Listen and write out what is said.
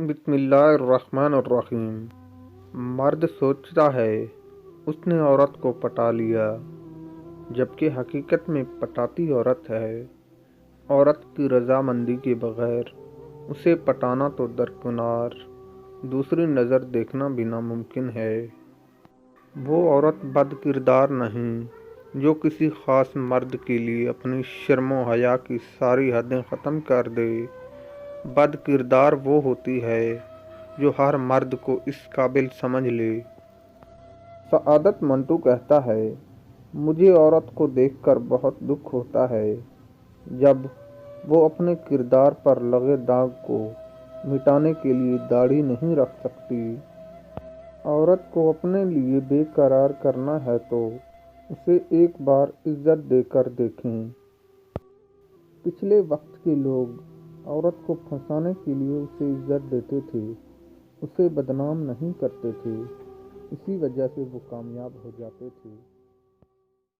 بسم اللہ الرحمن الرحیم۔ مرد سوچتا ہے اس نے عورت کو پٹا لیا، جبکہ حقیقت میں پٹاتی عورت ہے۔ عورت کی رضامندی کے بغیر اسے پٹانا تو درکنار، دوسری نظر دیکھنا بھی ناممکن ہے۔ وہ عورت بد کردار نہیں جو کسی خاص مرد کے لیے اپنی شرم و حیا کی ساری حدیں ختم کر دے۔ بد کردار وہ ہوتی ہے جو ہر مرد کو اس قابل سمجھ لے۔ سعادت منٹو کہتا ہے، مجھے عورت کو دیکھ کر بہت دکھ ہوتا ہے جب وہ اپنے کردار پر لگے داغ کو مٹانے کے لیے داڑھی نہیں رکھ سکتی۔ عورت کو اپنے لیے بے قرار کرنا ہے تو اسے ایک بار عزت دے کر دیکھیں۔ پچھلے وقت کے لوگ عورت کو پھنسانے کے لیے اسے عزت دیتے تھے، اسے بدنام نہیں کرتے تھے، اسی وجہ سے وہ کامیاب ہو جاتے تھے۔